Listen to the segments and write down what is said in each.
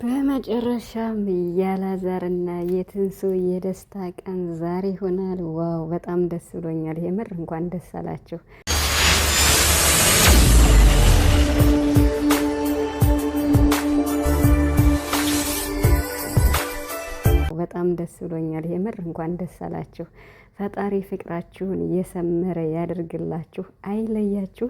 በመጨረሻም የአላዛርና የትንሱ የደስታ ቀን ዛሬ ይሆናል። ዋው በጣም ደስ ብሎኛል። የምር እንኳን ደስ አላችሁ። በጣም ደስ ብሎኛል። የምር እንኳን ደስ አላችሁ። ፈጣሪ ፍቅራችሁን የሰመረ ያደርግላችሁ፣ አይለያችሁ።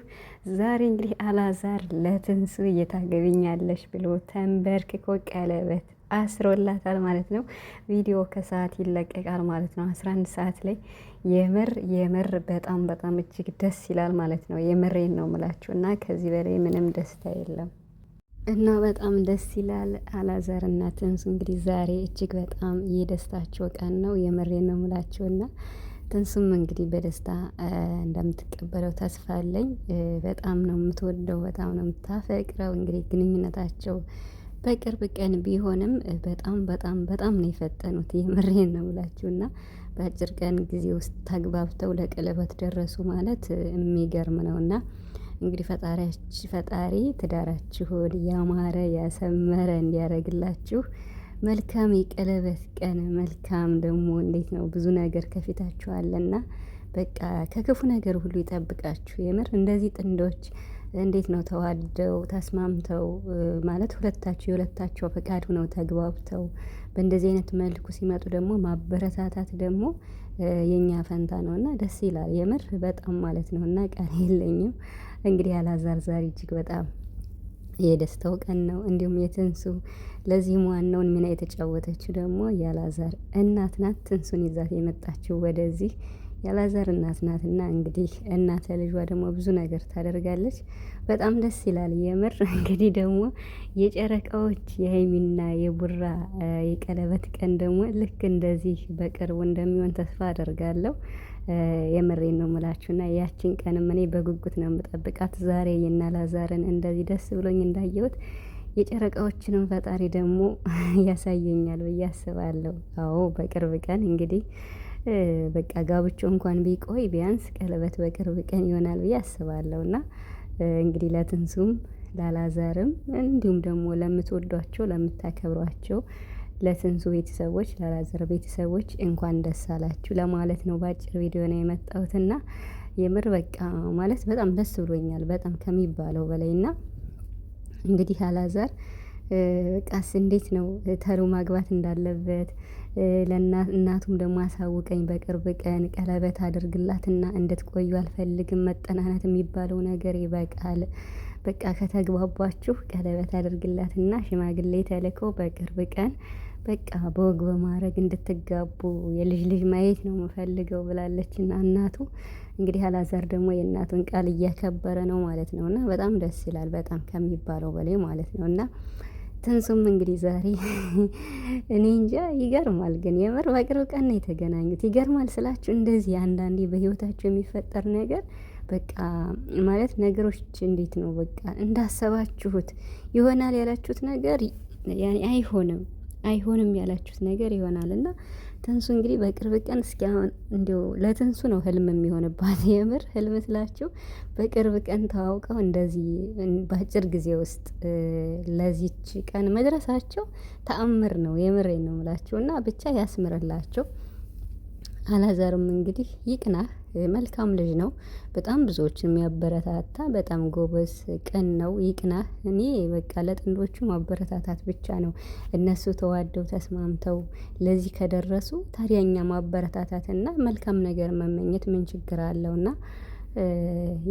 ዛሬ እንግዲህ አላዛር ለትንሱ እየታገቢኛለሽ ብሎ ተንበርክኮ ቀለበት አስሮላታል ማለት ነው። ቪዲዮ ከሰዓት ይለቀቃል ማለት ነው፣ 11 ሰዓት ላይ። የምር በጣም በጣም እጅግ ደስ ይላል ማለት ነው። የምሬን ነው ምላችሁ እና ከዚህ በላይ ምንም ደስታ የለም። እና በጣም ደስ ይላል። አላዛር እና ትንሱ እንግዲህ ዛሬ እጅግ በጣም የደስታቸው ቀን ነው። የምሬን ነው የምላቸው እና ትንሱም እንግዲህ በደስታ እንደምትቀበለው ተስፋ አለኝ። በጣም ነው የምትወደው፣ በጣም ነው የምታፈቅረው። እንግዲህ ግንኙነታቸው በቅርብ ቀን ቢሆንም በጣም በጣም በጣም ነው የፈጠኑት። የምሬን ነው የምላችሁ እና በአጭር ቀን ጊዜ ውስጥ ተግባብተው ለቀለበት ደረሱ ማለት የሚገርም ነው እና እንግዲህ ፈጣሪ ትዳራችሁን ያማረ ያሰመረ እንዲያደርግላችሁ መልካም የቀለበት ቀን። መልካም ደግሞ እንዴት ነው ብዙ ነገር ከፊታችሁ አለና በቃ ከክፉ ነገር ሁሉ ይጠብቃችሁ። የምር እንደዚህ ጥንዶች እንዴት ነው ተዋደው ተስማምተው ማለት የሁለታቸው ፈቃድ ሆነው ተግባብተው በእንደዚህ አይነት መልኩ ሲመጡ ደግሞ ማበረታታት ደግሞ የኛ ፈንታ ነውና ደስ ይላል። የምር በጣም ማለት ነው እና ቃል የለኝም። እንግዲህ አላዛር ዛሬ እጅግ በጣም የደስታው ቀን ነው። እንዲሁም የትንሱ ለዚህም ዋናውን ሚና የተጫወተችው ደግሞ የአላዛር እናት ናት። ትንሱን ይዛት የመጣችው ወደዚህ የአላዛር እናት ናትና እንግዲህ እናተ ልጇ ደግሞ ብዙ ነገር ታደርጋለች። በጣም ደስ ይላል የምር። እንግዲህ ደግሞ የጨረቃዎች የሀይሚና የቡራ የቀለበት ቀን ደግሞ ልክ እንደዚህ በቅርቡ እንደሚሆን ተስፋ አደርጋለሁ። የምሬን ነው የምላችሁና ያችን ቀንም እኔ በጉጉት ነው የምጠብቃት። ዛሬ የአላዛርን እንደዚህ ደስ ብሎኝ እንዳየሁት የጨረቃዎችንም ፈጣሪ ደግሞ ያሳየኛል ብዬ አስባለሁ። አዎ በቅርብ ቀን እንግዲህ በቃ ጋብቻው እንኳን ቢቆይ ቢያንስ ቀለበት በቅርብ ቀን ይሆናል ብዬ አስባለሁ። እና እንግዲህ ለትንሱም ለአላዛርም እንዲሁም ደግሞ ለምትወዷቸው ለምታከብሯቸው ለትንሱ ቤተሰቦች ለአላዛር ቤተሰቦች እንኳን ደስ አላችሁ ለማለት ነው በአጭር ቪዲዮ ነው የመጣሁትና የምር በቃ ማለት በጣም ደስ ብሎኛል፣ በጣም ከሚባለው በላይ። እና እንግዲህ አላዛር በቃስ እንዴት ነው ተሎ ማግባት እንዳለበት ለእናቱም ደግሞ አሳውቀኝ በቅርብ ቀን ቀለበት አድርግላትና እንድትቆዩ አልፈልግም። መጠናናት የሚባለው ነገር ይበቃል። በቃ ከተግባባችሁ ቀለበት አድርግላትና ሽማግሌ ተልከው በቅርብ ቀን በቃ በወግ በማድረግ እንድትጋቡ የልጅ ልጅ ማየት ነው የምፈልገው ብላለችና እናቱ እንግዲህ አላዛር ደግሞ የእናቱን ቃል እያከበረ ነው ማለት ነው እና በጣም ደስ ይላል፣ በጣም ከሚባለው በላይ ማለት ነው። እና ትንሱም እንግዲህ ዛሬ እኔ እንጃ ይገርማል። ግን የምር በቅርብ ቀን ነው የተገናኙት። ይገርማል ስላችሁ እንደዚህ አንዳንዴ በህይወታችሁ የሚፈጠር ነገር በቃ ማለት ነገሮች እንዴት ነው በቃ እንዳሰባችሁት ይሆናል ያላችሁት ነገር ያኔ አይሆንም ያላችሁት ነገር ይሆናል። እና ትንሱ እንግዲህ በቅርብ ቀን እስኪ አሁን እንዲያው ለትንሱ ነው ህልም የሚሆንባት። የምር ህልም ስላችሁ በቅርብ ቀን ተዋውቀው እንደዚህ በአጭር ጊዜ ውስጥ ለዚች ቀን መድረሳቸው ተአምር ነው። የምሬን ነው የምላችሁ እና ብቻ ያስምርላቸው። አላዛርም እንግዲህ ይቅናህ፣ መልካም ልጅ ነው። በጣም ብዙዎችን የሚያበረታታ በጣም ጎበዝ ቅን ነው። ይቅናህ። እኔ በቃ ለጥንዶቹ ማበረታታት ብቻ ነው። እነሱ ተዋደው ተስማምተው ለዚህ ከደረሱ ታዲያ እኛ ማበረታታትና መልካም ነገር መመኘት ምን ችግር አለውና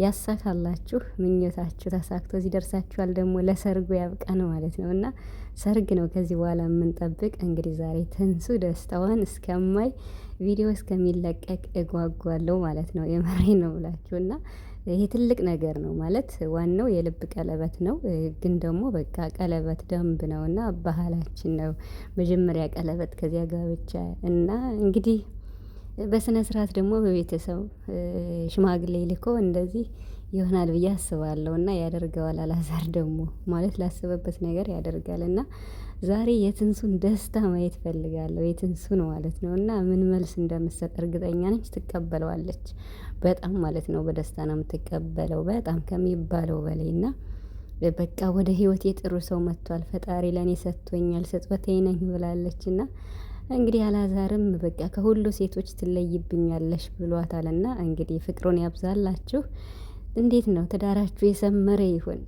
ያሳካላችሁ። ምኞታችሁ ተሳክቶ እዚህ ደርሳችኋል። ደግሞ ለሰርጉ ያብቃን ማለት ነው እና ሰርግ ነው ከዚህ በኋላ የምንጠብቅ። እንግዲህ ዛሬ ትንሱ ደስታዋን እስከማይ ቪዲዮ እስከሚለቀቅ እጓጓለሁ ማለት ነው። የመሬን ነው ብላችሁ እና ይሄ ትልቅ ነገር ነው ማለት ዋናው የልብ ቀለበት ነው። ግን ደግሞ በቃ ቀለበት ደንብ ነው እና ባህላችን ነው። መጀመሪያ ቀለበት ከዚያ ጋብቻ እና እንግዲህ በስነ ስርዓት ደግሞ በቤተሰብ ሽማግሌ ልኮ እንደዚህ ይሆናል ብዬ አስባለሁ እና ያደርገዋል። አላዛር ደግሞ ማለት ላሰበበት ነገር ያደርጋል እና ዛሬ የትንሱን ደስታ ማየት ፈልጋለሁ። የትንሱ ነው ማለት ነው እና ምን መልስ እንደምትሰጥ እርግጠኛ ነች። ትቀበለዋለች በጣም ማለት ነው። በደስታ ነው የምትቀበለው በጣም ከሚባለው በላይ እና በቃ ወደ ህይወቴ ጥሩ ሰው መጥቷል፣ ፈጣሪ ለእኔ ሰጥቶኛል፣ ስጦታዬ ነኝ ብላለች። እና እንግዲህ አላዛርም በቃ ከሁሉ ሴቶች ትለይብኛለሽ ብሏታልና እንግዲህ ፍቅሩን ያብዛላችሁ። እንዴት ነው ትዳራችሁ የሰመረ ይሁን?